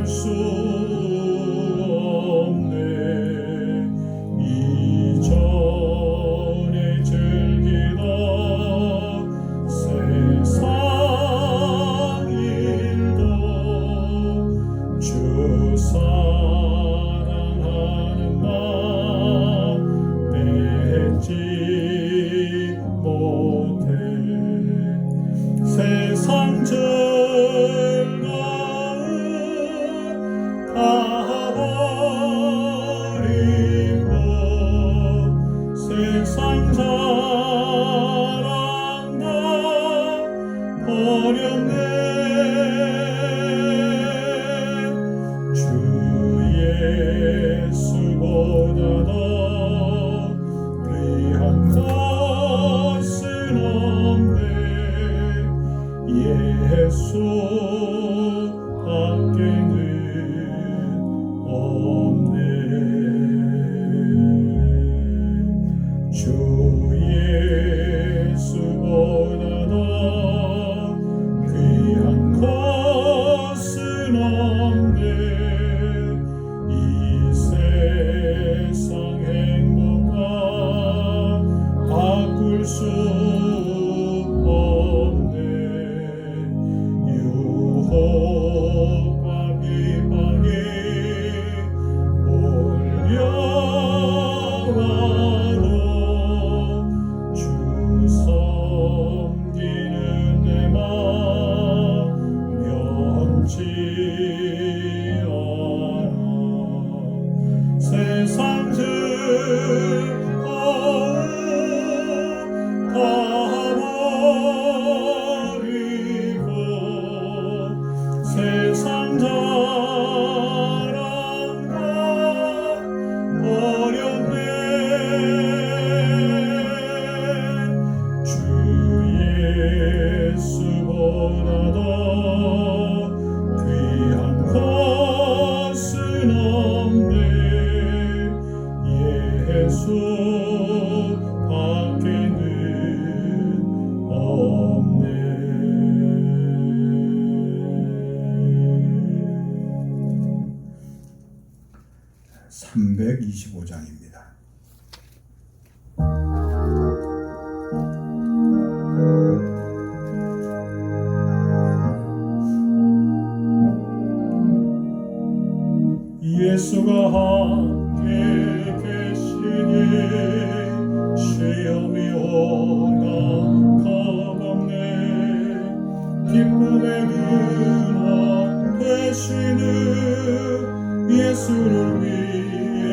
수 없네. 이전에 즐기던 세상 일도 주 사랑하는 맘 뺏지 못해. 세상 즐거움 다 버리고 세상 사랑 다 버렸네. 주 예수보다 더 귀한 것은 없네. 예수 밖에는 없네. 주 예수보다 더 귀한 것은 없네. 이 세상 행복과 바꿀 수 없네. 유혹과 비방이 몰려와도 주 섬기는 내 맘 변치 않아. 세상 즐거움 다 버리고 세상 자랑 다 버렸네. 주 예수보다 더 귀한 것은 없네. 예수 밖에는 없네. 325장입니다. 예수가 함께 계시니 시험이 오나 겁없네. 기쁨의 근원 되시는 예수를 위해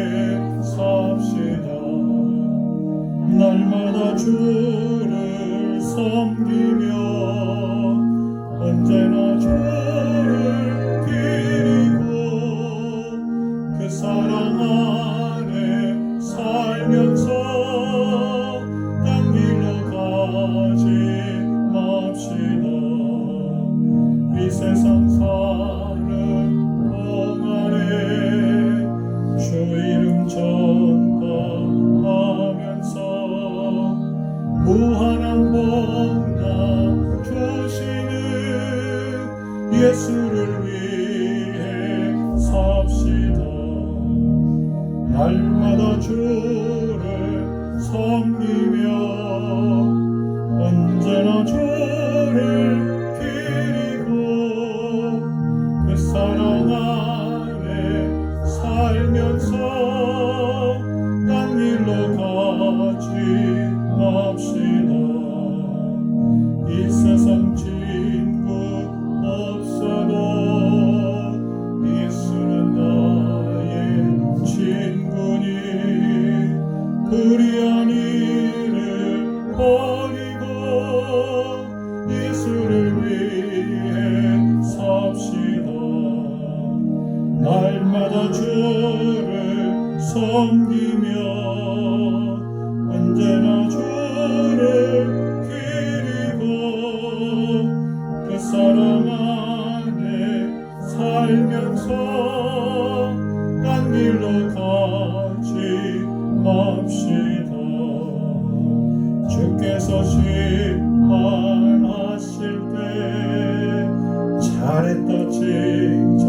삽시다. 날마다 주를 섬기며 언제나 주를 기리고 그 사랑 안에 살면서 딴 길로 가지 맙시다. 이 세상 사는 동안에 주 이름 전파하면서 무한한 복나 주시는 예수를 위해 삽시다. 날마다 주를 섬기며 언제나 주를 기리고 그 사랑 안에 살면서 딴 길로 가지 맙시다. 이 세상 친구 없어도 예수는 나의 친구니 불의한 일을 버리고 예수를 위해 삽시다. 날마다 주를 섬기며 언제나 주를 기리고 그 사랑 안에 살면서 딴 길로 가지 맙시다. 주께서 심판하실 때 잘했다 칭찬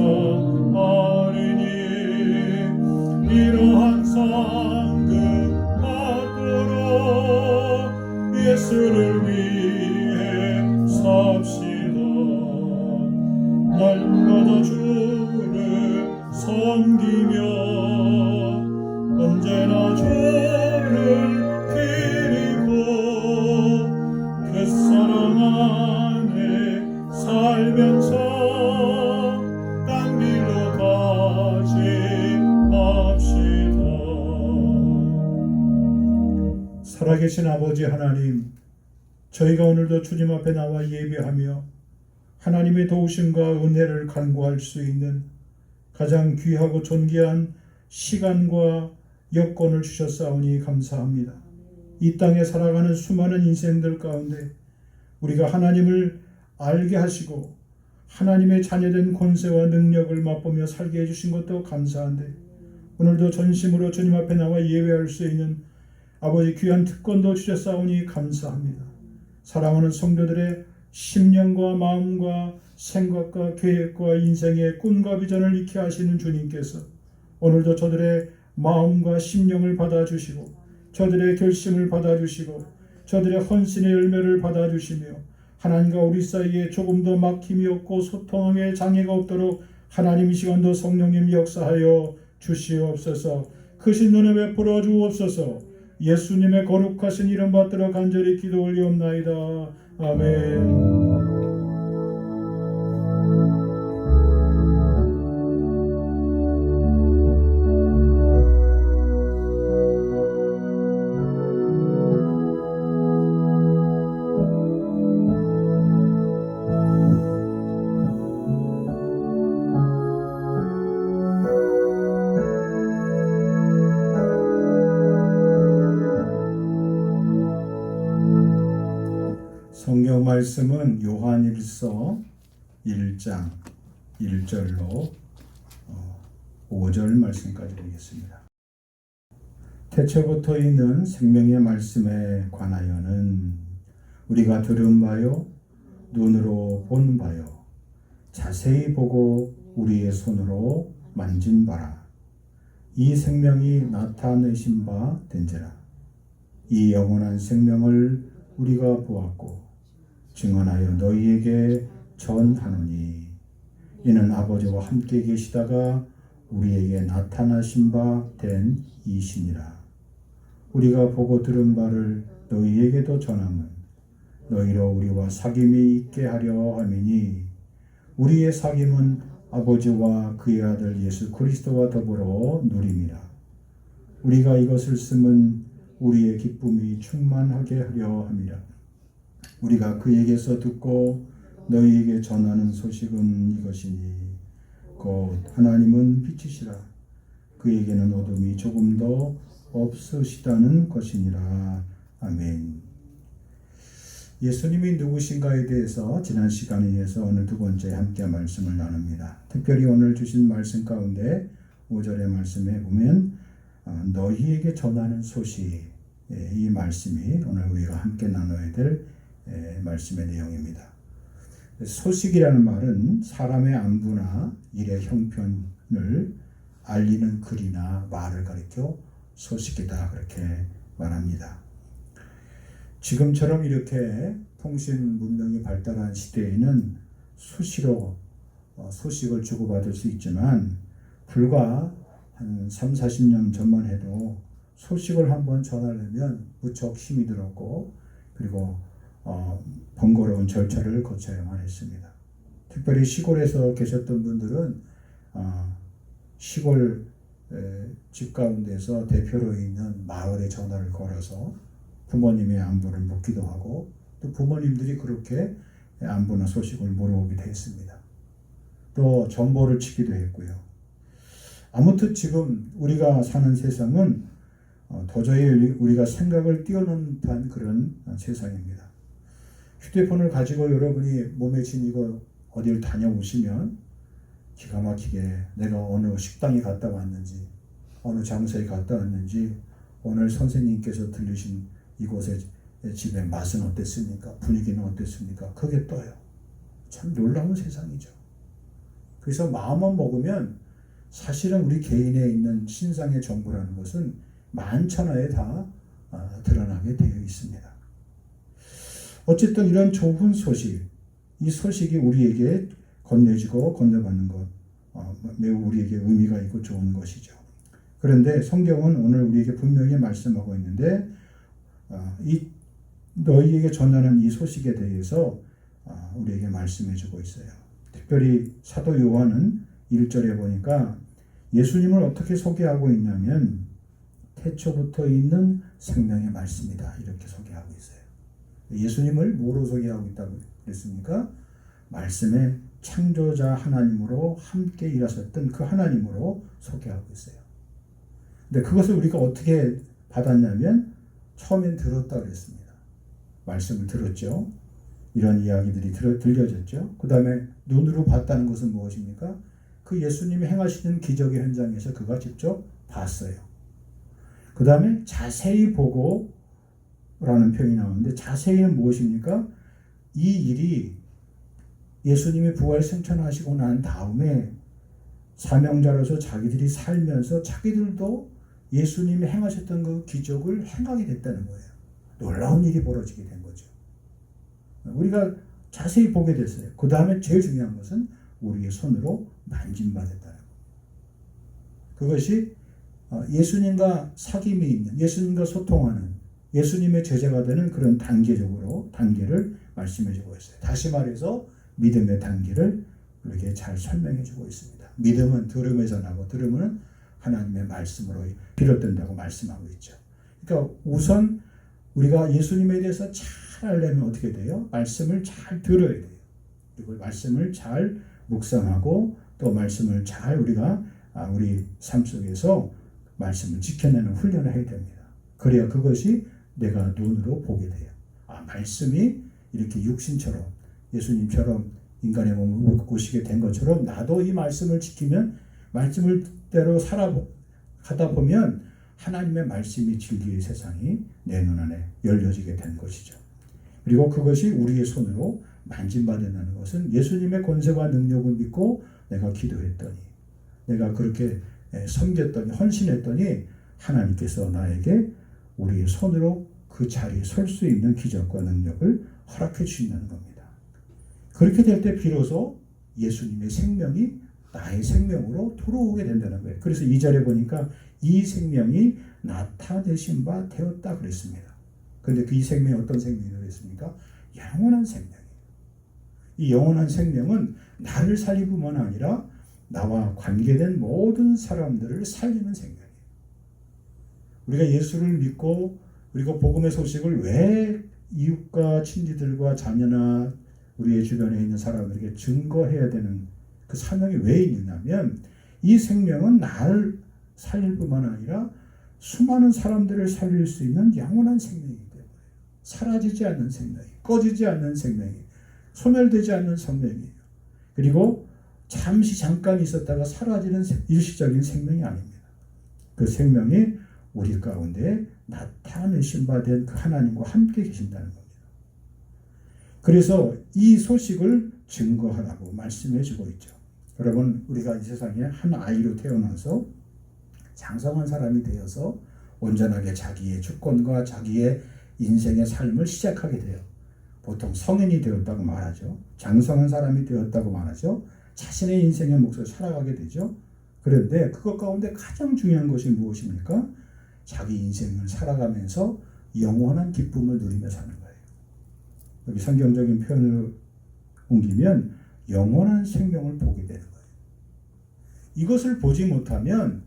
살아계신 아버지 하나님, 저희가 오늘도 주님 앞에 나와 예배하며 하나님의 도우심과 은혜를 간구할 수 있는 가장 귀하고 존귀한 시간과 여건을 주셨사오니 감사합니다. 이 땅에 살아가는 수많은 인생들 가운데 우리가 하나님을 알게 하시고 하나님의 자녀된 권세와 능력을 맛보며 살게 해주신 것도 감사한데, 오늘도 전심으로 주님 앞에 나와 예배할 수 있는 아버지 귀한 특권도 주셨사오니 감사합니다. 사랑하는 성도들의 심령과 마음과 생각과 계획과 인생의 꿈과 비전을 익게 하시는 주님께서 오늘도 저들의 마음과 심령을 받아주시고 저들의 결심을 받아주시고 저들의 헌신의 열매를 받아주시며 하나님과 우리 사이에 조금도 막힘이 없고 소통함에 장애가 없도록 하나님 이 시간도 성령님 역사하여 주시옵소서. 크신 은혜 베풀어 주옵소서. 예수님의 거룩하신 이름 받들어 간절히 기도 올리옵나이다. 아멘. 성경 말씀은 요한일서 1장 1절로 5절 말씀까지 보겠습니다. 태초부터 있는 생명의 말씀에 관하여는 우리가 들은 바요 눈으로 본 바요 자세히 보고 우리의 손으로 만진 바라. 이 생명이 나타내신 바 된지라. 이 영원한 생명을 우리가 보았고 증언하여 너희에게 전하노니 이는 아버지와 함께 계시다가 우리에게 나타나신 바 된 이시니라. 우리가 보고 들은 바를 너희에게도 전함은 너희로 우리와 사귐이 있게 하려 함이니 우리의 사귐은 아버지와 그의 아들 예수 그리스도와 더불어 누림이라. 우리가 이것을 쓰면 우리의 기쁨이 충만하게 하려 함이라. 우리가 그에게서 듣고 너희에게 전하는 소식은 이것이니 곧 하나님은 빛이시라. 그에게는 어둠이 조금도 없으시다는 것이니라. 아멘. 예수님이 누구신가에 대해서 지난 시간에 이어서 오늘 두 번째 함께 말씀을 나눕니다. 특별히 오늘 주신 말씀 가운데 5절의 말씀에 보면 너희에게 전하는 소식, 이 말씀이 오늘 우리가 함께 나눠야 될 말씀의 내용입니다. 소식이라는 말은 사람의 안부나 일의 형편을 알리는 글이나 말을 가리켜 소식이다 그렇게 말합니다. 지금처럼 이렇게 통신 문명이 발달한 시대에는 수시로 소식을 주고받을 수 있지만 불과 한 3, 40년 전만 해도 소식을 한번 전하려면 무척 힘이 들었고 그리고 번거로운 절차를 거쳐야만 했습니다. 특별히 시골에서 계셨던 분들은 시골 집 가운데서 대표로 있는 마을에 전화를 걸어서 부모님의 안부를 묻기도 하고 또 부모님들이 그렇게 안부나 소식을 물어보기도 했습니다. 또 전보를 치기도 했고요. 아무튼 지금 우리가 사는 세상은 도저히 우리가 생각을 뛰어넘는 듯한 그런 세상입니다. 휴대폰을 가지고 여러분이 몸에 지니고 어디를 다녀오시면 기가 막히게 내가 어느 식당에 갔다 왔는지 어느 장소에 갔다 왔는지 오늘 선생님께서 들리신 이곳의 집의 맛은 어땠습니까? 분위기는 어땠습니까? 그게 떠요. 참 놀라운 세상이죠. 그래서 마음만 먹으면 사실은 우리 개인에 있는 신상의 정보라는 것은 만천하에 다 드러나게 되어 있습니다. 어쨌든 이런 좋은 소식, 이 소식이 우리에게 건네지고 건네받는 것 매우 우리에게 의미가 있고 좋은 것이죠. 그런데 성경은 오늘 우리에게 분명히 말씀하고 있는데 이 너희에게 전하는 이 소식에 대해서 우리에게 말씀해주고 있어요. 특별히 사도 요한은 1절에 보니까 예수님을 어떻게 소개하고 있냐면 태초부터 있는 생명의 말씀이다. 이렇게 소개하고 있어요. 예수님을 뭐로 소개하고 있다고 그랬습니까? 말씀의 창조자 하나님으로 함께 일하셨던 그 하나님으로 소개하고 있어요. 근데 그것을 우리가 어떻게 받았냐면 처음엔 들었다 그랬습니다. 말씀을 들었죠. 이런 이야기들이 들려졌죠. 그 다음에 눈으로 봤다는 것은 무엇입니까? 그 예수님이 행하시는 기적의 현장에서 그가 직접 봤어요. 그 다음에 자세히 보고 라는 표현이 나오는데 자세히는 무엇입니까? 이 일이 예수님이 부활 승천하시고 난 다음에 사명자로서 자기들이 살면서 자기들도 예수님이 행하셨던 그 기적을 행하게 됐다는 거예요. 놀라운 일이 벌어지게 된 거죠. 우리가 자세히 보게 됐어요. 그 다음에 제일 중요한 것은 우리의 손으로 만짐받았다는 것. 그것이 예수님과 사귐이 있는, 예수님과 소통하는, 예수님의 제자가 되는 그런 단계를 말씀해 주고 있어요. 다시 말해서 믿음의 단계를 우리에게 잘 설명해 주고 있습니다. 믿음은 들음에서 나고 들음은 하나님의 말씀으로 비롯된다고 말씀하고 있죠. 그러니까 우선 우리가 예수님에 대해서 잘 알려면 어떻게 돼요? 말씀을 잘 들어야 돼요. 그리고 말씀을 잘 묵상하고 또 말씀을 잘 우리가 우리 삶 속에서 말씀을 지켜내는 훈련을 해야 됩니다. 그래야 그것이 내가 눈으로 보게 돼요. 말씀이 이렇게 육신처럼 예수님처럼 인간의 몸을 오시게 된 것처럼 나도 이 말씀을 지키면 말씀을 대로 살아가다 보면 하나님의 말씀이 진리의 세상이 내 눈안에 열려지게 된 것이죠. 그리고 그것이 우리의 손으로 만짐받는다는 것은 예수님의 권세와 능력을 믿고 내가 기도했더니 내가 그렇게 섬겼더니 헌신했더니 하나님께서 나에게 우리의 손으로 그 자리에 설 수 있는 기적과 능력을 허락해 주신다는 겁니다. 그렇게 될 때 비로소 예수님의 생명이 나의 생명으로 돌아오게 된다는 거예요. 그래서 2절에 보니까 이 생명이 나타내신 바 되었다 그랬습니다. 그런데 그 이 생명이 어떤 생명이라고 그랬습니까? 영원한 생명이에요. 이 영원한 생명은 나를 살릴 뿐만 아니라 나와 관계된 모든 사람들을 살리는 생명이에요. 우리가 예수를 믿고 그리고 복음의 소식을 왜 이웃과 친지들과 자녀나 우리의 주변에 있는 사람들에게 증거해야 되는 그 사명이 왜 있느냐면 이 생명은 나를 살릴 뿐만 아니라 수많은 사람들을 살릴 수 있는 영원한 생명이기 때문에 사라지지 않는 생명이, 꺼지지 않는 생명이, 소멸되지 않는 생명이에요. 그리고 잠깐 있었다가 사라지는 일시적인 생명이 아닙니다. 그 생명이 우리 가운데 나타내신 바 된 그 하나님과 함께 계신다는 겁니다. 그래서 이 소식을 증거하라고 말씀해 주고 있죠. 여러분, 우리가 이 세상에 한 아이로 태어나서 장성한 사람이 되어서 온전하게 자기의 주권과 자기의 인생의 삶을 시작하게 돼요. 보통 성인이 되었다고 말하죠. 장성한 사람이 되었다고 말하죠. 자신의 인생의 몫을 살아가게 되죠. 그런데 그것 가운데 가장 중요한 것이 무엇입니까? 자기 인생을 살아가면서 영원한 기쁨을 누리며 사는 거예요. 여기 성경적인 표현을 옮기면 영원한 생명을 보게 되는 거예요. 이것을 보지 못하면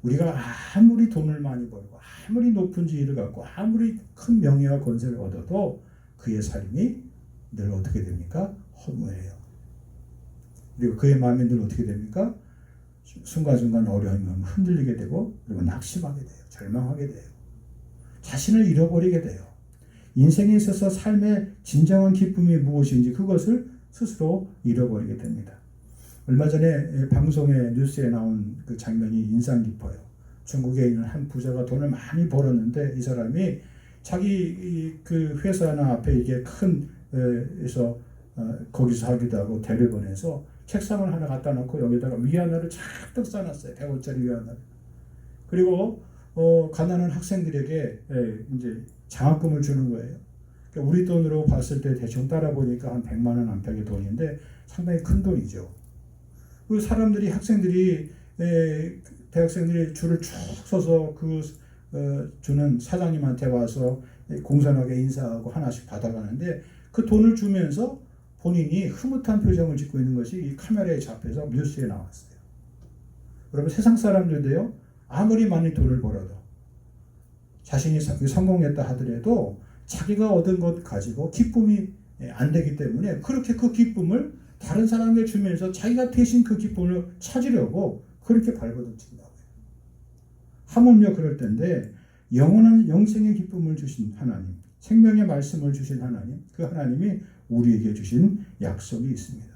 우리가 아무리 돈을 많이 벌고 아무리 높은 지위를 갖고 아무리 큰 명예와 권세를 얻어도 그의 삶이 늘 어떻게 됩니까? 허무해요. 그리고 그의 마음이 늘 어떻게 됩니까? 순간순간 어려움이 흔들리게 되고 그리고 낙심하게 돼요. 절망하게 돼요. 자신을 잃어버리게 돼요. 인생에 있어서 삶의 진정한 기쁨이 무엇인지 그것을 스스로 잃어버리게 됩니다. 얼마 전에 방송에 뉴스에 나온 그 장면이 인상 깊어요. 중국에 있는 한 부자가 돈을 많이 벌었는데 이 사람이 자기 그 회사나 앞에 이게 큰 에서 거기서 하기도 하고 대려원에서 책상을 하나 갖다 놓고 여기다가 위안화를 잔뜩 쌓아놨어요. 100원짜리 위안화를. 그리고 가난한 학생들에게 이제 장학금을 주는 거예요. 그러니까 우리 돈으로 봤을 때 대충 따라 보니까 한 100만 원 안팎의 돈인데 상당히 큰 돈이죠. 그 사람들이 대학생들이 줄을 쭉 서서 그 주는 사장님한테 와서 공손하게 인사하고 하나씩 받아가는데 그 돈을 주면서 본인이 흐뭇한 표정을 짓고 있는 것이 이 카메라에 잡혀서 뉴스에 나왔어요. 여러분, 세상 사람들도요, 아무리 많이 돈을 벌어도 자신이 성공했다 하더라도 자기가 얻은 것 가지고 기쁨이 안 되기 때문에 그렇게 그 기쁨을 다른 사람에게 주면서 자기가 대신 그 기쁨을 찾으려고 그렇게 발버둥친다고요. 하물며 그럴 텐데 영원한 영생의 기쁨을 주신 하나님, 생명의 말씀을 주신 하나님, 그 하나님이 우리에게 주신 약속이 있습니다.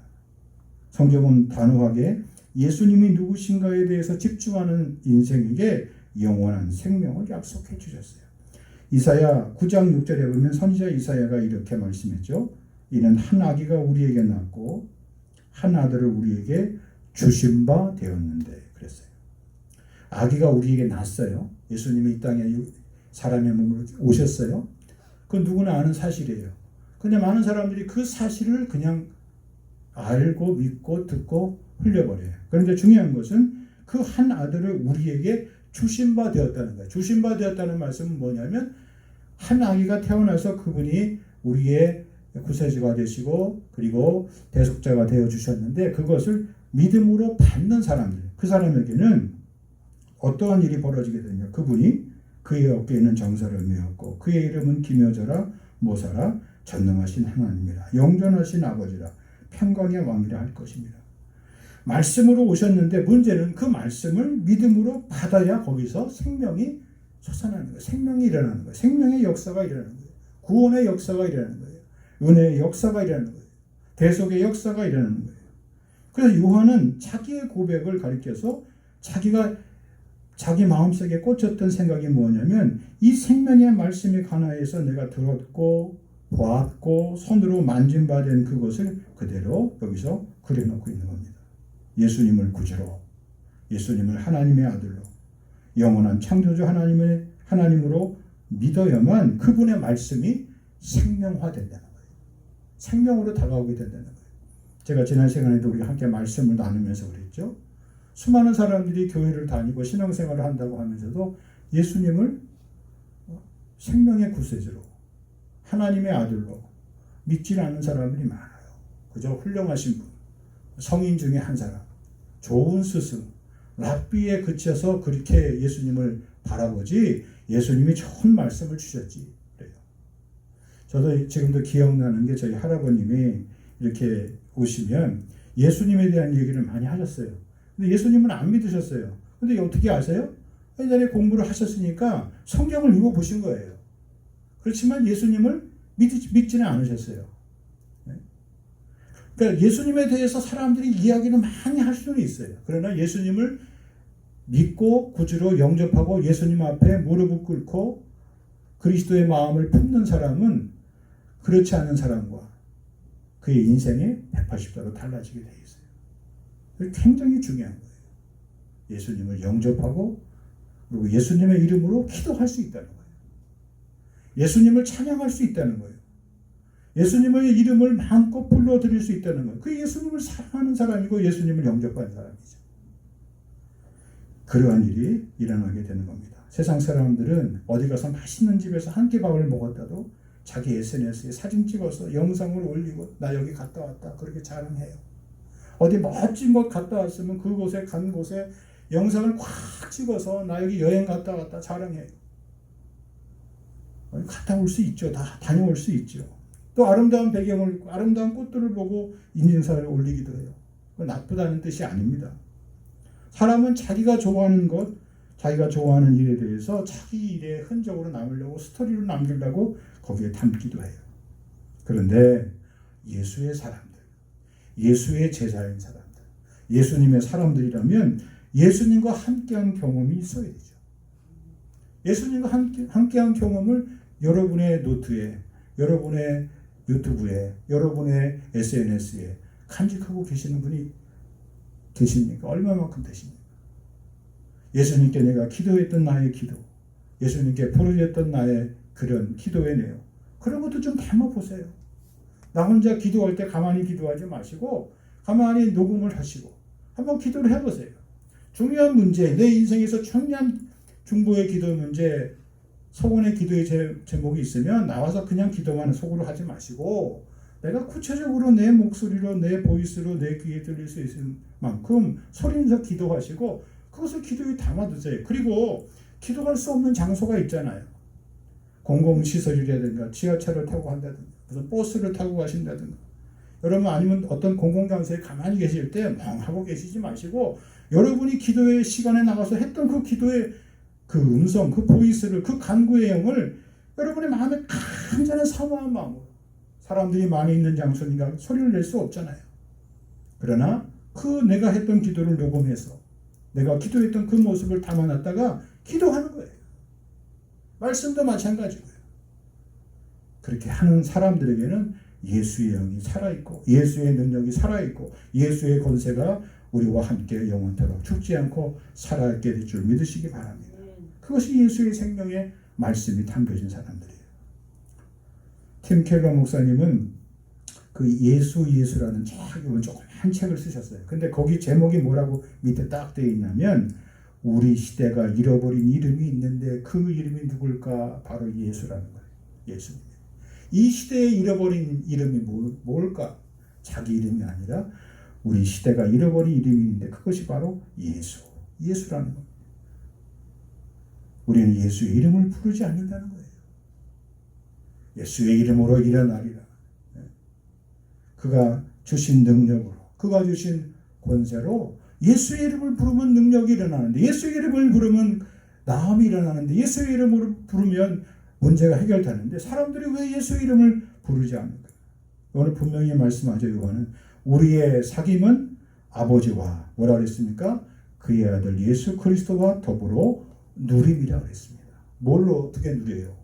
성경은 단호하게 예수님이 누구신가에 대해서 집중하는 인생에게 영원한 생명을 약속해 주셨어요. 이사야 9장 6절에 보면 선지자 이사야가 이렇게 말씀했죠. 이는 한 아기가 우리에게 낳고 한 아들을 우리에게 주신 바 되었는데 그랬어요. 아기가 우리에게 낳았어요. 예수님이 이 땅에 사람의 몸으로 오셨어요. 그건 누구나 아는 사실이에요. 근데 많은 사람들이 그 사실을 그냥 알고 믿고 듣고 흘려버려요. 그런데 중요한 것은 그 한 아들을 우리에게 주신 바 되었다는 거예요. 주신 바 되었다는 말씀은 뭐냐면 한 아기가 태어나서 그분이 우리의 구세주가 되시고 그리고 대속자가 되어 주셨는데 그것을 믿음으로 받는 사람들, 그 사람에게는 어떠한 일이 벌어지게 되냐. 그분이 그의 어깨에 있는 정사를 메었고 그의 이름은 기묘자라 모사라 전능하신 하나님이라 영존하신 아버지라 평강의 왕이라 할 것입니다. 말씀으로 오셨는데 문제는 그 말씀을 믿음으로 받아야 거기서 생명이 솟아나는 거예요. 생명이 일어나는 거예요. 생명의 역사가 일어나는 거예요. 구원의 역사가 일어나는 거예요. 은혜의 역사가 일어나는 거예요. 대속의 역사가 일어나는 거예요. 그래서 요한은 자기의 고백을 가리켜서 자기가 자기 마음속에 꽂혔던 생각이 뭐냐면 이 생명의 말씀이 가나에서 내가 들었고 보았고 손으로 만진 바 된 그것을 그대로 여기서 그려놓고 있는 겁니다. 예수님을 구주로, 예수님을 하나님의 아들로, 영원한 창조주 하나님으로 믿어야만 그분의 말씀이 생명화된다는 거예요. 생명으로 다가오게 된다는 거예요. 제가 지난 시간에도 우리가 함께 말씀을 나누면서 그랬죠. 수많은 사람들이 교회를 다니고 신앙생활을 한다고 하면서도 예수님을 생명의 구세주로, 하나님의 아들로 믿지 않는 사람들이 많아요. 그저 훌륭하신 분, 성인 중에 한 사람, 좋은 스승, 랍비에 그쳐서 그렇게 예수님을 바라보지 예수님이 좋은 말씀을 주셨지 그래요. 저도 지금도 기억나는 게 저희 할아버님이 이렇게 오시면 예수님에 대한 얘기를 많이 하셨어요. 근데 예수님은 안 믿으셨어요. 근데 어떻게 아세요? 예전에 공부를 하셨으니까 성경을 읽어보신 거예요. 그렇지만 예수님을 믿지는 않으셨어요. 그러니까 예수님에 대해서 사람들이 이야기를 많이 할 수는 있어요. 그러나 예수님을 믿고 구주로 영접하고 예수님 앞에 무릎을 꿇고 그리스도의 마음을 품는 사람은 그렇지 않은 사람과 그의 인생이 180도로 달라지게 되어 있어요. 굉장히 중요한 거예요. 예수님을 영접하고 그리고 예수님의 이름으로 기도할 수 있다는 거예요. 예수님을 찬양할 수 있다는 거예요. 예수님의 이름을 마음껏 불러드릴 수 있다는 거예요. 그 예수님을 사랑하는 사람이고 예수님을 영접하는 사람이죠. 그러한 일이 일어나게 되는 겁니다. 세상 사람들은 어디 가서 맛있는 집에서 한 끼 밥을 먹었다도 자기 SNS에 사진 찍어서 영상을 올리고 나 여기 갔다 왔다 그렇게 자랑해요. 어디 멋진 곳 갔다 왔으면 그곳에 간 곳에 영상을 꽉 찍어서 나 여기 여행 갔다 왔다 자랑해요. 갔다 올 수 있죠. 다 다녀올 수 있죠. 또 아름다운 배경을 아름다운 꽃들을 보고 인증사를 올리기도 해요. 나쁘다는 뜻이 아닙니다. 사람은 자기가 좋아하는 것, 자기가 좋아하는 일에 대해서 자기 일의 흔적으로 남으려고 스토리로 남기려고 거기에 담기도 해요. 그런데 예수의 사람들, 예수의 제자인 사람들, 예수님의 사람들이라면 예수님과 함께한 경험이 있어야 되죠. 예수님과 함께한 경험을 여러분의 노트에, 여러분의 유튜브에, 여러분의 SNS에 간직하고 계시는 분이 계십니까? 얼마만큼 되십니까? 예수님께 내가 기도했던 나의 기도, 예수님께 부르짖었던 나의 그런 기도의 내용, 그런 것도 좀 담아보세요. 나 혼자 기도할 때 가만히 기도하지 마시고 가만히 녹음을 하시고 한번 기도를 해보세요. 중요한 문제, 내 인생에서 중요한 중보의 기도 문제, 서원의 기도의 제목이 있으면 나와서 그냥 기도만 속으로 하지 마시고 내가 구체적으로 내 목소리로 내 보이스로 내 귀에 들릴 수 있을 만큼 소리내서 기도하시고 그것을 기도에 담아두세요. 그리고 기도할 수 없는 장소가 있잖아요. 공공시설이라든가 지하철을 타고 간다든가 무슨 버스를 타고 가신다든가 여러분 아니면 어떤 공공장소에 가만히 계실 때 멍하고 계시지 마시고 여러분이 기도의 시간에 나가서 했던 그 기도의 그 음성, 그 보이스를, 그 간구의 영을 여러분의 마음에 간절한 사모한 마음으로 사람들이 많이 있는 장소니까 소리를 낼 수 없잖아요. 그러나 그 내가 했던 기도를 녹음해서 내가 기도했던 그 모습을 담아놨다가 기도하는 거예요. 말씀도 마찬가지고요. 그렇게 하는 사람들에게는 예수의 영이 살아있고 예수의 능력이 살아있고 예수의 권세가 우리와 함께 영원토록 죽지 않고 살아있게 될 줄 믿으시기 바랍니다. 그것이 예수의 생명의 말씀이 담겨진 사람들이에요. 팀 켈러 목사님은 그 예수라는 조그만 책을 쓰셨어요. 근데 거기 제목이 뭐라고 밑에 딱 되어 있냐면 우리 시대가 잃어버린 이름이 있는데 그 이름이 누굴까? 바로 예수라는 거예요. 예수님. 이 시대에 잃어버린 이름이 뭘까? 자기 이름이 아니라 우리 시대가 잃어버린 이름이 있는데 그것이 바로 예수라는 겁니다. 우리는 예수의 이름을 부르지 않는다는 거예요. 예수의 이름으로 일어나리라. 그가 주신 능력으로, 그가 주신 권세로 예수의 이름을 부르면 능력이 일어나는데 예수의 이름을 부르면 나음이 일어나는데 예수의 이름으로 부르면 문제가 해결되는데 사람들이 왜 예수의 이름을 부르지 않는가? 오늘 분명히 말씀하죠. 요한은 우리의 사귐은 아버지와 뭐라 그랬습니까? 그의 아들 예수 그리스도와 더불어 누림이라 그랬습니다. 뭘로 어떻게 누려요?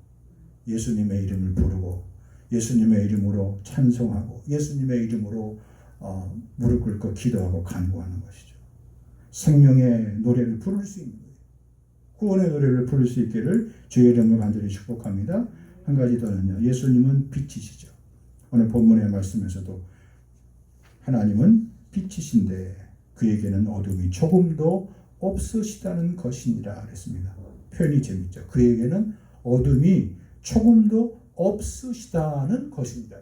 예수님의 이름을 부르고 예수님의 이름으로 찬송하고 예수님의 이름으로 무릎 꿇고 기도하고 간구하는 것이죠. 생명의 노래를 부를 수 있는 거예요. 구원의 노래를 부를 수 있기를 주의 이름을 간절히 축복합니다. 한 가지 더는요. 예수님은 빛이시죠. 오늘 본문의 말씀에서도 하나님은 빛이신데 그에게는 어둠이 조금도 없으시다는 것이니라 그랬습니다. 표현이 재밌죠. 그에게는 어둠이 조금도 없으시다는 것입니다.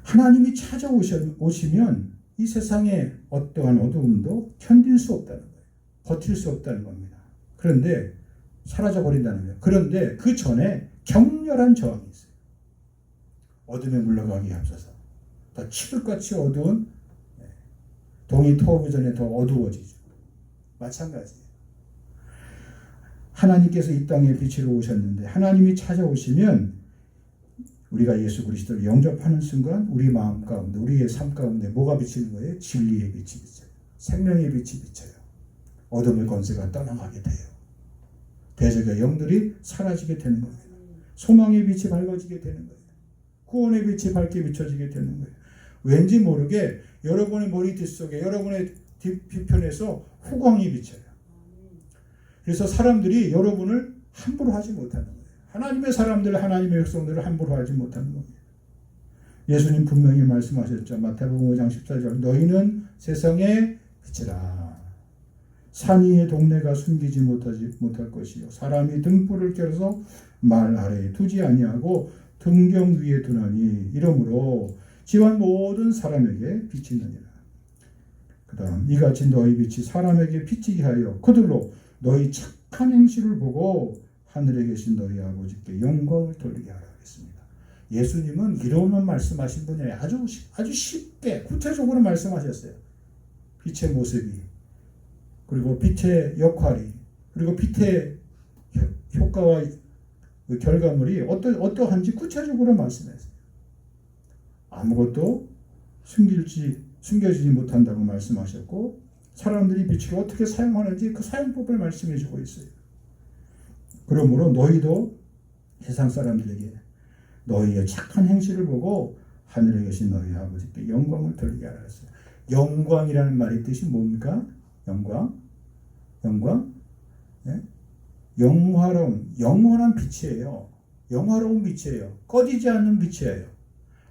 하나님이 찾아오시면 이 세상에 어떠한 어두움도 견딜 수 없다는 거예요. 버틸 수 없다는 겁니다. 그런데 사라져버린다는 거예요. 그런데 그 전에 격렬한 저항이 있어요. 어둠에 물러가기 앞서서 더 치들같이 어두운 동이 토하기 전에 더 어두워지죠. 마찬가지예요. 하나님께서 이 땅에 빛으로 오셨는데 하나님이 찾아오시면 우리가 예수 그리스도를 영접하는 순간 우리 마음 가운데 우리의 삶 가운데 뭐가 비치는 거예요? 진리의 빛이 비쳐요. 생명의 빛이 비쳐요. 어둠의 권세가 떠나가게 돼요. 대적의 영들이 사라지게 되는 겁니다. 소망의 빛이 밝아지게 되는 거예요. 구원의 빛이 밝게 비춰지게 되는 거예요. 왠지 모르게 여러분의 머리 뒷속에 여러분의 뒤편에서 후광이 비쳐요. 그래서 사람들이 여러분을 함부로 하지 못하는 거예요. 하나님의 사람들, 하나님의 백성들을 함부로 하지 못하는 겁니다. 예수님 분명히 말씀하셨죠. 마태복음 5장 14절 너희는 세상의 빛이라. 산 위의 동네가 숨기지 못할 것이요 사람이 등불을 켜서 말 아래에 두지 아니하고 등경 위에 두나니 이러므로 지van 모든 사람에게 비치느니라. 그 다음 이같이 너희 빛이 사람에게 비치게 하여 그들로 너희 착한 행실을 보고 하늘에 계신 너희 아버지께 영광을 돌리게 하라 했습니다. 예수님은 이로만 말씀하신 분이 아주 쉽게 구체적으로 말씀하셨어요. 빛의 모습이 그리고 빛의 역할이 그리고 빛의 효과와 결과물이 어떠한지 구체적으로 말씀했어요. 아무것도 숨겨지지 못한다고 말씀하셨고 사람들이 빛을 어떻게 사용하는지 그 사용법을 말씀해 주고 있어요. 그러므로 너희도 세상 사람들에게 너희의 착한 행실을 보고 하늘에 계신 너희 아버지께 영광을 돌리게 하라 했어요. 영광이라는 말의 뜻이 뭡니까? 영광? 네? 영화로운, 영원한 빛이에요. 영화로운 빛이에요. 꺼지지 않는 빛이에요.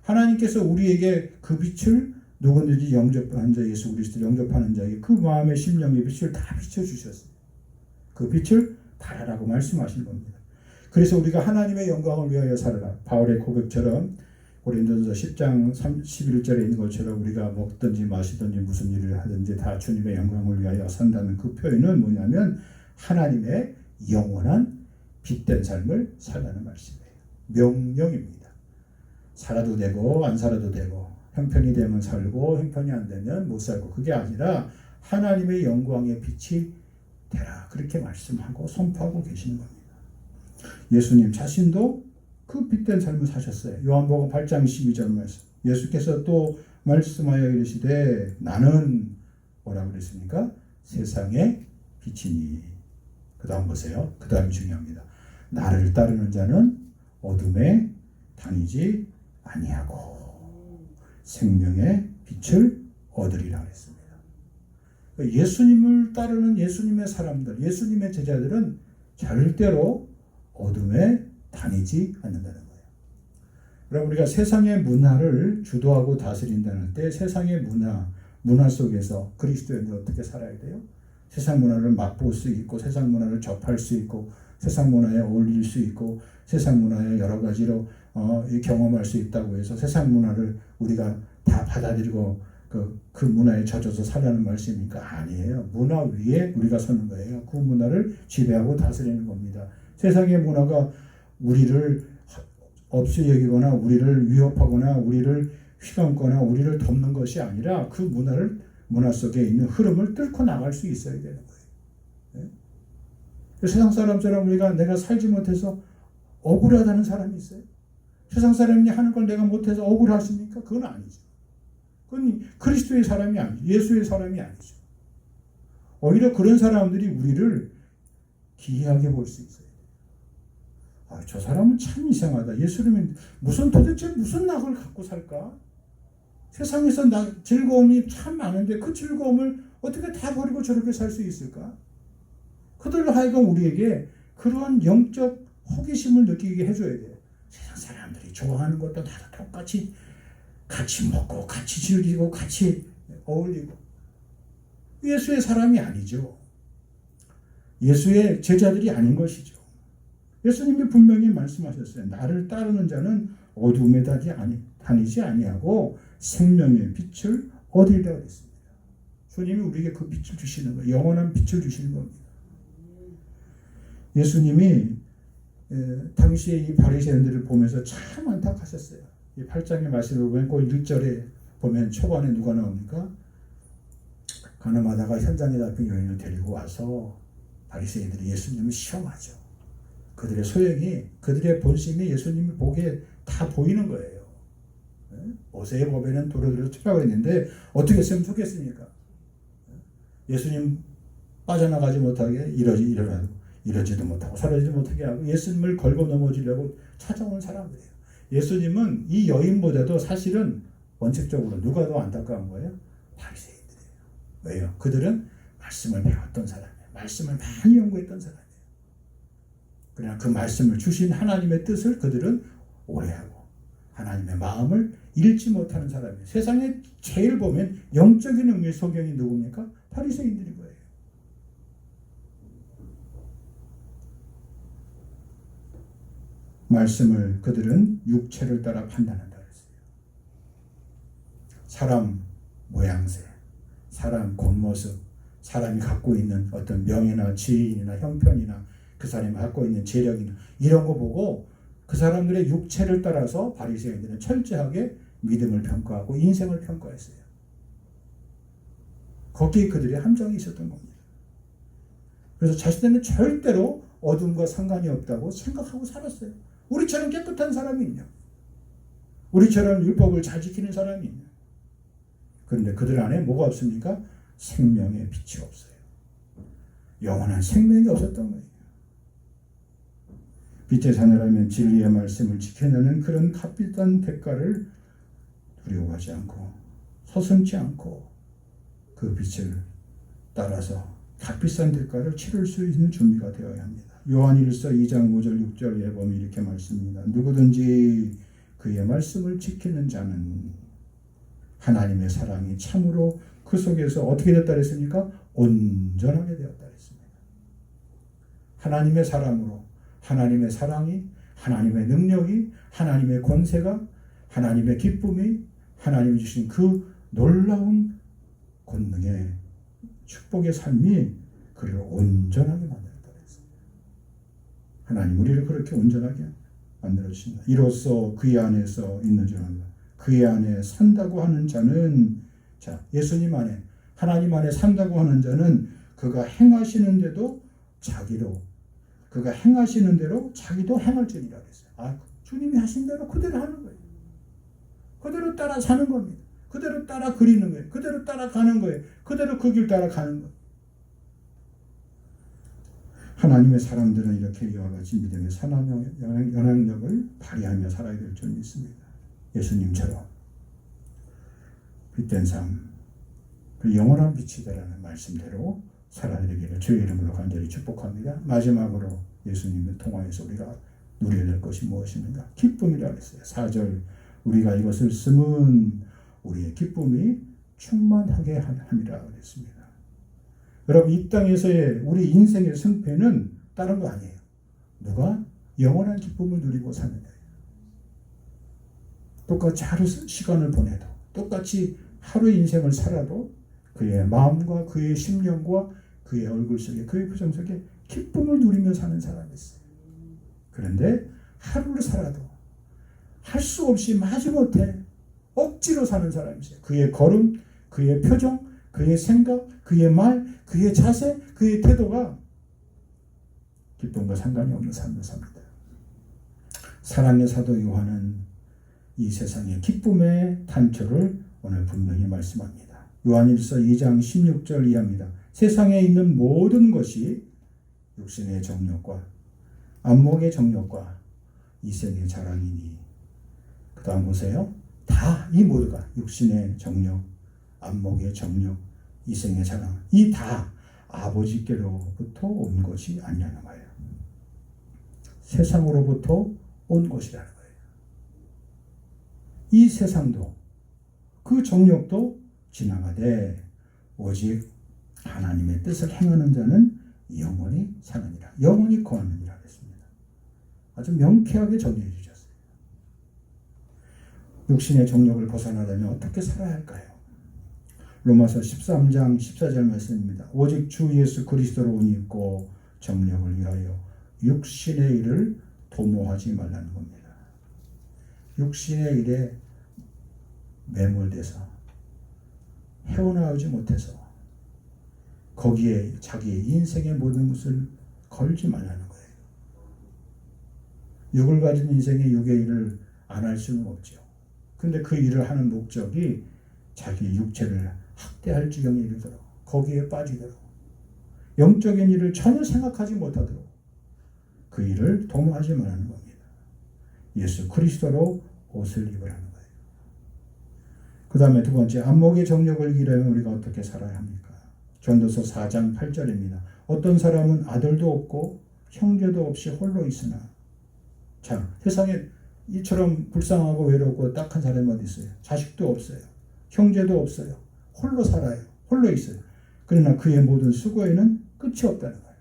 하나님께서 우리에게 그 빛을 누구든지 영접한 자 예수 그리스도를 영접하는 자에게 그 마음의 심령의 빛을 다 비춰주셨어요. 그 빛을 달아라고 말씀하신 겁니다. 그래서 우리가 하나님의 영광을 위하여 살아라. 바울의 고백처럼 고린도서 10장 11절에 있는 것처럼 우리가 먹든지 마시든지 무슨 일을 하든지 다 주님의 영광을 위하여 산다는 그 표현은 뭐냐면 하나님의 영원한 빛된 삶을 살라는 말씀이에요. 명령입니다. 살아도 되고 안 살아도 되고 형편이 되면 살고 형편이 안 되면 못 살고 그게 아니라 하나님의 영광의 빛이 되라. 그렇게 말씀하고 선포하고 계시는 겁니다. 예수님 자신도 그 빛된 삶을 사셨어요. 요한복음 8장 12절 말씀. 예수께서 또 말씀하여 이르시되 나는 뭐라고 그랬습니까? 세상의 빛이니. 그 다음 보세요. 그 다음이 중요합니다. 나를 따르는 자는 어둠에 다니지 아니하고 생명의 빛을 얻으리라 그랬습니다. 예수님을 따르는 예수님의 사람들, 예수님의 제자들은 절대로 어둠에 다니지 않는다는 거예요. 그럼 우리가 세상의 문화를 주도하고 다스린다는 때 세상의 문화 속에서 그리스도인들 어떻게 살아야 돼요? 세상 문화를 맛볼 수 있고 세상 문화를 접할 수 있고 세상 문화에 어울릴 수 있고 세상 문화에 여러 가지로 경험할 수 있다고 해서 세상 문화를 우리가 다 받아들이고 그 문화에 젖어서 살라는 말씀이니까 아니에요. 문화 위에 우리가 서는 거예요. 그 문화를 지배하고 다스리는 겁니다. 세상의 문화가 우리를 없이 여기거나 우리를 위협하거나 우리를 휘감거나 우리를 덮는 것이 아니라 그 문화 속에 있는 흐름을 뚫고 나갈 수 있어야 되는 거예요. 네? 세상 사람처럼 내가 살지 못해서 억울하다는 사람이 있어요. 세상 사람이 하는 걸 내가 못해서 억울하십니까? 그건 아니죠. 그건 그리스도의 사람이 아니죠. 예수의 사람이 아니죠. 오히려 그런 사람들이 우리를 기이하게 볼 수 있어요. 저 사람은 참 이상하다. 예수님은 도대체 무슨 낙을 갖고 살까? 세상에서 즐거움이 참 많은데 그 즐거움을 어떻게 다 버리고 저렇게 살 수 있을까? 그들로 하여금 우리에게 그러한 영적 호기심을 느끼게 해줘야 돼요. 세상 사람들이 좋아하는 것도 나도 똑같이 같이 먹고 같이 즐기고 같이 어울리고. 예수의 사람이 아니죠. 예수의 제자들이 아닌 것이죠. 예수님이 분명히 말씀하셨어요. 나를 따르는 자는 어둠에 다니지 아니하고 생명의 빛을 얻으리라 그랬습니다. 주님이 우리에게 그 빛을 주시는 거예요. 영원한 빛을 주시는 겁니다. 예수님이 당시에 이 바리새인들을 보면서 참 안타까셨어요. 이 8장의 말씀을 보면 그 1절에 보면 초반에 누가 나옵니까? 가늠하다가 현장에 잡힌 여인을 데리고 와서 바리새인들이 예수님을 시험하죠. 그들의 소용이, 그들의 본심이 예수님이 보기에 다 보이는 거예요. 모세의 법에는 도로들을 치라고 했는데 어떻게 했으면 좋겠습니까? 예수님 빠져나가지 못하게 이러지도 못하고 사라지도 못하게 하고 예수님을 걸고 넘어지려고 찾아온 사람들이에요. 예수님은 이 여인보다도 사실은 원칙적으로 누가 더 안타까운 거예요? 바리새인들이에요. 왜요? 그들은 말씀을 배웠던 사람이에요. 말씀을 많이 연구했던 사람이에요. 그러나 그 말씀을 주신 하나님의 뜻을 그들은 오해하고 하나님의 마음을 읽지 못하는 사람이에요. 세상에 제일 보면 영적인 의미의 소경이 누굽니까? 바리새인들인 거예요. 말씀을 그들은 육체를 따라 판단한다 그랬어요. 사람 모양새, 사람 겉모습, 사람이 갖고 있는 어떤 명예나 지위나 형편이나 그 사람이 갖고 있는 재력이나 이런 거 보고 그 사람들의 육체를 따라서 바리새인들은 철저하게 믿음을 평가하고 인생을 평가했어요. 거기에 그들의 함정이 있었던 겁니다. 그래서 자신들은 절대로 어둠과 상관이 없다고 생각하고 살았어요. 우리처럼 깨끗한 사람이 있냐? 우리처럼 율법을 잘 지키는 사람이 있냐? 그런데 그들 안에 뭐가 없습니까? 생명의 빛이 없어요. 영원한 생명이 없었던 거예요. 빛의 자녀라면 진리의 말씀을 지켜내는 그런 값비싼 대가를 두려워하지 않고 서슴지 않고 그 빛을 따라서 값비싼 대가를 치를 수 있는 준비가 되어야 합니다. 요한일서 2장 5절 6절에 보면 이렇게 말씀입니다. 누구든지 그의 말씀을 지키는 자는 하나님의 사랑이 참으로 그 속에서 어떻게 됐다 그랬습니까? 온전하게 되었다 그랬습니다. 하나님의 사랑으로 하나님의 사랑이, 하나님의 능력이, 하나님의 권세가, 하나님의 기쁨이, 하나님이 주신 그 놀라운 권능의 축복의 삶이 그를 온전하게 만들었다 그랬습니다. 하나님 우리를 그렇게 온전하게 만들어 주신다. 이로써 그의 안에서 있는 줄 압니다. 그의 안에 산다고 하는 자는, 자, 예수님 안에, 하나님 안에 산다고 하는 자는 그가 행하시는 대로 자기도 행할 줄이라 그랬어요. 주님이 하신 대로 그대로 하는 거예요. 그대로 따라 사는 겁니다. 그대로 따라 그리는 거예요. 그대로 따라 가는 거예요. 그대로 그 길 따라 가는 거예요. 하나님의 사람들은 이렇게 이와 같이 믿음의 선한 영향력을 발휘하며 살아야 될 줄 믿습니다. 예수님처럼 빛된 삶, 그 영원한 빛이 되라는 말씀대로 살아내기를 주의 이름으로 간절히 축복합니다. 마지막으로 예수님을 통하여서 우리가 누려야 될 것이 무엇인가? 기쁨이라 그랬어요. 4절, 우리가 이것을 쓰면 우리의 기쁨이 충만하게 함이라 그랬습니다. 여러분, 이 땅에서의 우리 인생의 승패는 다른 거 아니에요. 누가 영원한 기쁨을 누리고 사느냐예요. 똑같이 하루 시간을 보내도, 똑같이 하루 인생을 살아도 그의 마음과 그의 심령과 그의 얼굴 속에, 그의 표정 속에 기쁨을 누리며 사는 사람이 있어요. 그런데 하루를 살아도 할 수 없이 마지못해 억지로 사는 사람이 있어요. 그의 걸음, 그의 표정, 그의 생각, 그의 말, 그의 자세, 그의 태도가 기쁨과 상관이 없는 삶을 삽니다. 사랑의 사도 요한은 이 세상의 기쁨의 단초를 오늘 분명히 말씀합니다. 요한일서 2장 16절 이하입니다. 세상에 있는 모든 것이 육신의 정욕과 안목의 정욕과 이생의 자랑이니. 그 다음 보세요. 다 이 모두가 육신의 정욕, 안목의 정욕, 이생의 자랑, 이 다 아버지께로부터 온 것이 아니라는 거예요. 세상으로부터 온 것이라는 거예요. 이 세상도 그 정욕도 지나가되 오직 하나님의 뜻을 행하는 자는 영원히 사느니라. 영원히 거하느니라 했습니다. 아주 명쾌하게 정리해 주셨어요. 육신의 정욕을 벗어나려면 어떻게 살아야 할까요? 로마서 13장 14절 말씀입니다. 오직 주 예수 그리스도로 옷 입고 정욕을 위하여 육신의 일을 도모하지 말라는 겁니다. 육신의 일에 매몰돼서 헤어나오지 못해서 거기에 자기의 인생의 모든 것을 걸지 말라는 거예요. 육을 가진 인생의 육의 일을 안 할 수는 없죠. 근데 그 일을 하는 목적이 자기 육체를 학대할 지경에 이르도록, 거기에 빠지도록, 영적인 일을 전혀 생각하지 못하도록 그 일을 도모하지 말라는 겁니다. 예수 그리스도로 옷을 입으라는 거예요. 그 다음에 두 번째, 안목의 정욕을 이기려면 우리가 어떻게 살아야 합니까? 전도서 4장 8절입니다. 어떤 사람은 아들도 없고 형제도 없이 홀로 있으나. 자, 세상에 이처럼 불쌍하고 외롭고 딱한 사람이 어디 있어요? 자식도 없어요. 형제도 없어요. 홀로 살아요. 홀로 있어요. 그러나 그의 모든 수고에는 끝이 없다는 거예요.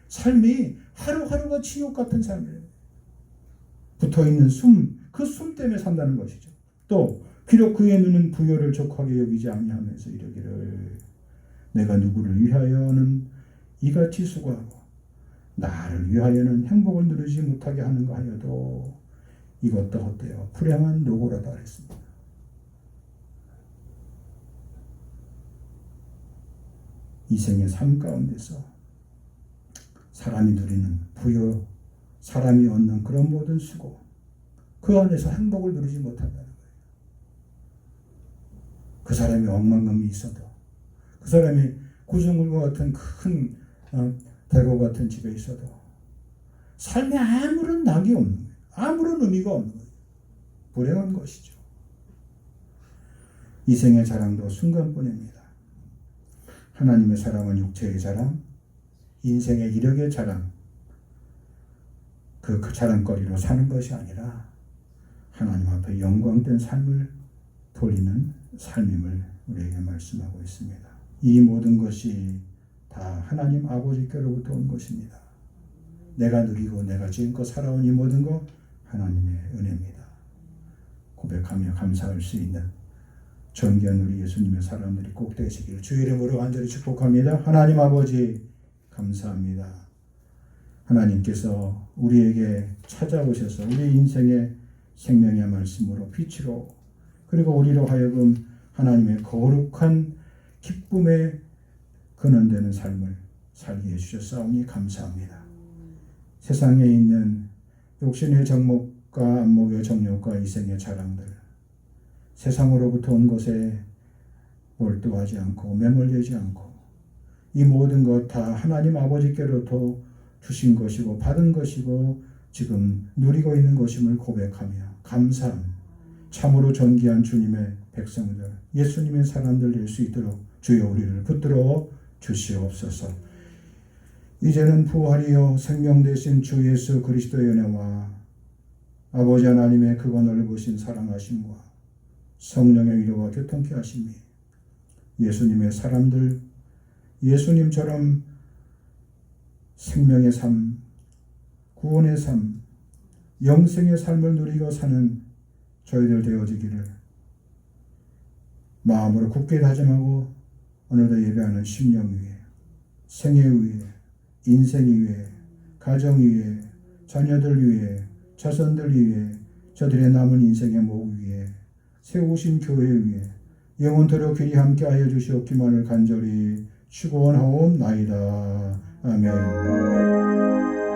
삶이 하루하루가 지옥 같은 삶이에요. 붙어있는 숨, 그 숨 때문에 산다는 것이죠. 또 비록 그의 눈은 부요를 족하게 여기지 아니하면서 이르기를 내가 누구를 위하여는 이같이 수고하고 나를 위하여는 행복을 누리지 못하게 하는가 하여도 이것도 헛되어 불행한 노고라다 했습니다. 이 생의 삶 가운데서 사람이 누리는 부요, 사람이 얻는 그런 모든 수고, 그 안에서 행복을 누리지 못한다는 거예요. 그 사람이 억만금이 있어도, 그 사람이 구중물과 같은 큰 대고 같은 집에 있어도 삶에 아무런 낙이 없는 거예요. 아무런 의미가 없는 거예요. 불행한 것이죠. 이 생의 자랑도 순간뿐입니다. 하나님의 사랑은 육체의 자랑, 인생의 이력의 자랑, 그 자랑거리로 사는 것이 아니라 하나님 앞에 영광된 삶을 돌리는 삶임을 우리에게 말씀하고 있습니다. 이 모든 것이 다 하나님 아버지께로부터 온 것입니다. 내가 누리고 내가 지금껏 살아온 이 모든 것 하나님의 은혜입니다. 고백하며 감사할 수 있는 존귀한 우리 예수님의 사람들이 꼭 되시기를 주의 이름으로 간절히 축복합니다. 하나님 아버지 감사합니다. 하나님께서 우리에게 찾아오셔서 우리 인생의 생명의 말씀으로 빛으로 그리고 우리로 하여금 하나님의 거룩한 기쁨의 근원되는 삶을 살게 해주셨사오니 감사합니다. 세상에 있는 욕심의 정욕과 안목의 정욕과 이생의 자랑들, 세상으로부터 온 것에 몰두하지 않고 매몰되지 않고 이 모든 것 다 하나님 아버지께로부터 주신 것이고 받은 것이고 지금 누리고 있는 것임을 고백하며 감사함, 참으로 존귀한 주님의 백성들, 예수님의 사람들 될 수 있도록 주여 우리를 붙들어 주시옵소서. 이제는 부활이요 생명 되신 주 예수 그리스도의 은혜와 아버지 하나님의 크고 넓으신 사랑하심과 성령의 위로와 교통케 하심이 예수님의 사람들, 예수님처럼 생명의 삶, 구원의 삶, 영생의 삶을 누리고 사는 저희들 되어지기를 마음으로 굳게 다짐하고 오늘도 예배하는 심령 위에, 생애 위에, 인생 위에, 가정 위에, 자녀들 위에, 자손들 위에, 저들의 남은 인생의 목 위에, 세우신 교회 위에 영원토록 길이 함께하여 주시옵기만을 간절히 축원하옵나이다. 아멘.